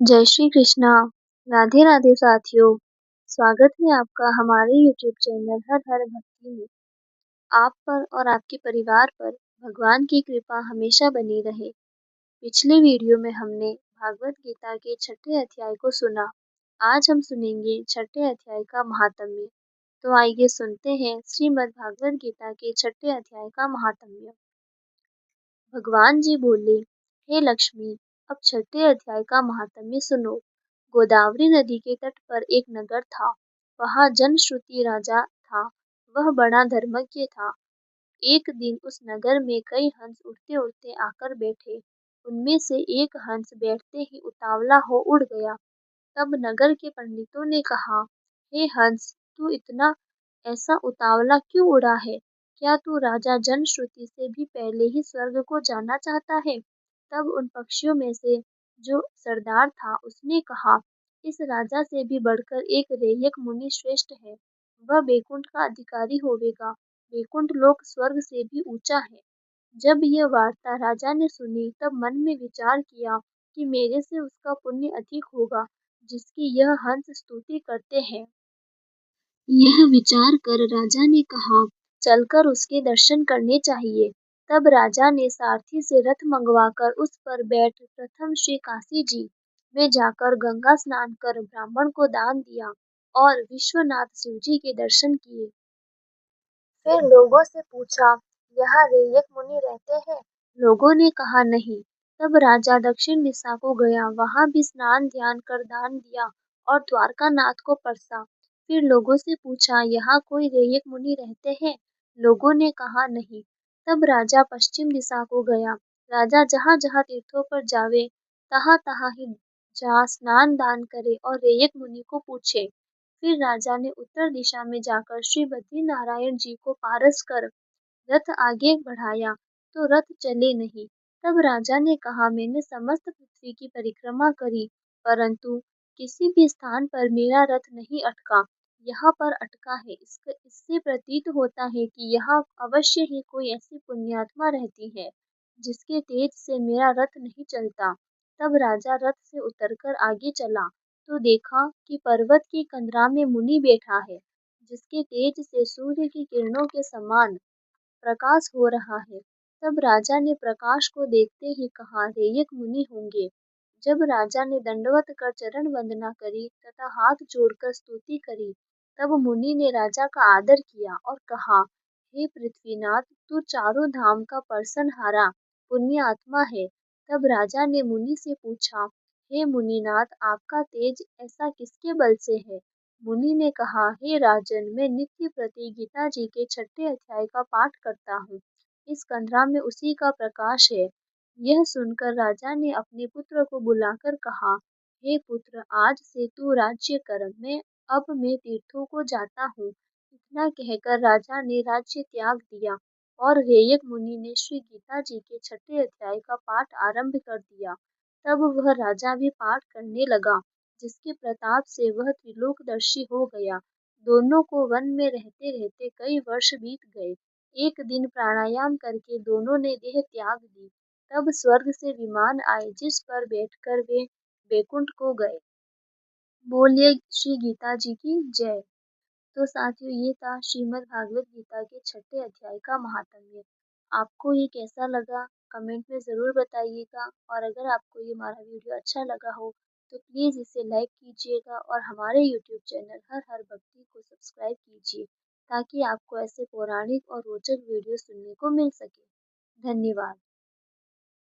जय श्री कृष्णा। राधे राधे साथियों। स्वागत है आपका हमारे YouTube चैनल हर हर भक्ति में। आप पर और आपके परिवार पर भगवान की कृपा हमेशा बनी रहे। पिछले वीडियो में हमने भागवत गीता के 6ठे अध्याय को सुना। आज हम सुनेंगे 6ठे अध्याय का महात्म्य। तो आइए सुनते हैं श्रीमद् भागवत गीता के 6ठे अध्याय का महात्म्य। भगवान जी बोले, हे लक्ष्मी, अब 6ठे अध्याय का महात्म्य सुनो। गोदावरी नदी के तट पर एक नगर था। वहाँ जनश्रुति राजा था। वह बड़ा धर्मज्ञ था। एक दिन उस नगर में कई हंस उड़ते उड़ते आकर बैठे। उनमें से एक हंस बैठते ही उतावला हो उड़ गया। तब नगर के पंडितों ने कहा, हे हंस, तू इतना ऐसा उतावला क्यों उड़ा है? क्या तू राजा जनश्रुति से भी पहले ही स्वर्ग को जाना चाहता है? तब उन पक्षियों में से जो सरदार था उसने कहा, इस राजा से भी बढ़कर एक रैयक मुनि श्रेष्ठ है। वह बैकुंठ का अधिकारी होवेगा। बैकुंठ लोक स्वर्ग से भी ऊंचा है। जब यह वार्ता राजा ने सुनी तब मन में विचार किया कि मेरे से उसका पुण्य अधिक होगा जिसकी यह हंस स्तुति करते हैं। यह विचार कर राजा ने कहा, चलकर उसके दर्शन करने चाहिए। तब राजा ने सारथी से रथ मंगवाकर उस पर बैठ प्रथम श्री काशी जी में जाकर गंगा स्नान कर ब्राह्मण को दान दिया और विश्वनाथ शिव जी के दर्शन किए। फिर लोगों से पूछा, यहाँ रैयक मुनि रहते हैं? लोगों ने कहा, नहीं। तब राजा दक्षिण दिशा को गया। वहाँ भी स्नान ध्यान कर दान दिया और द्वारका नाथ को परसा। फिर लोगों से पूछा, यहाँ कोई रैयक मुनि रहते हैं? लोगों ने कहा, नहीं। तब राजा पश्चिम दिशा को गया। राजा जहाँ जहाँ तीर्थों पर जावे तहाँ तहाँ ही जहाँ स्नान दान करे और रैयक मुनि को पूछे। फिर राजा ने उत्तर दिशा में जाकर श्री बद्री नारायण जी को पारस कर रथ आगे बढ़ाया तो रथ चले नहीं। तब राजा ने कहा, मैंने समस्त पृथ्वी की परिक्रमा करी परंतु किसी भी स्थान पर मेरा रथ नहीं अटका। यहाँ पर अटका है। इससे प्रतीत होता है कि यहाँ अवश्य ही कोई ऐसी पुण्यात्मा रहती है जिसके तेज से मेरा रथ नहीं चलता। तब राजा रथ से उतरकर आगे चला तो देखा कि पर्वत की कंदरा में मुनि बैठा है जिसके तेज से सूर्य की किरणों के समान प्रकाश हो रहा है। तब राजा ने प्रकाश को देखते ही कहा, रैयक मुनि होंगे। जब राजा ने दंडवत कर चरण वंदना करी तथा हाथ जोड़कर स्तुति करी तब मुनि ने राजा का आदर किया और कहा, हे पृथ्वीनाथ, तू चारों धाम का परसनहारा पुण्य आत्मा है। तब राजा ने मुनि से पूछा, हे मुनिनाथ, आपका तेज ऐसा किसके बल से है? मुनि ने कहा, हे राजन, मैं नित्य प्रति गीता जी के 6ठे अध्याय का पाठ करता हूँ। इस कंदरा में उसी का प्रकाश है। यह सुनकर राजा ने अपने पुत्र को बुलाकर कहा, हे पुत्र, आज से तू राज्य कर। मैं तीर्थों को जाता हूँ। इतना कहकर राजा ने राज्य त्याग दिया और रैयक मुनि ने श्री गीता जी के 6ठे अध्याय का पाठ आरंभ कर दिया। तब वह राजा भी पाठ करने लगा जिसके प्रताप से वह त्रिलोकदर्शी हो गया। दोनों को वन में रहते रहते कई वर्ष बीत गए। एक दिन प्राणायाम करके दोनों ने देह त्याग दी। तब स्वर्ग से विमान आए जिस पर बैठकर वे बैकुंठ को गए। बोलिए श्री गीता जी की जय। तो साथियों, ये था श्रीमद् भागवत गीता के 6ठे अध्याय का महात्म्य। आपको ये कैसा लगा कमेंट में ज़रूर बताइएगा और अगर आपको ये हमारा वीडियो अच्छा लगा हो तो प्लीज़ इसे लाइक कीजिएगा और हमारे यूट्यूब चैनल हर हर भक्ति को सब्सक्राइब कीजिए ताकि आपको ऐसे पौराणिक और रोचक वीडियो सुनने को मिल सके। धन्यवाद।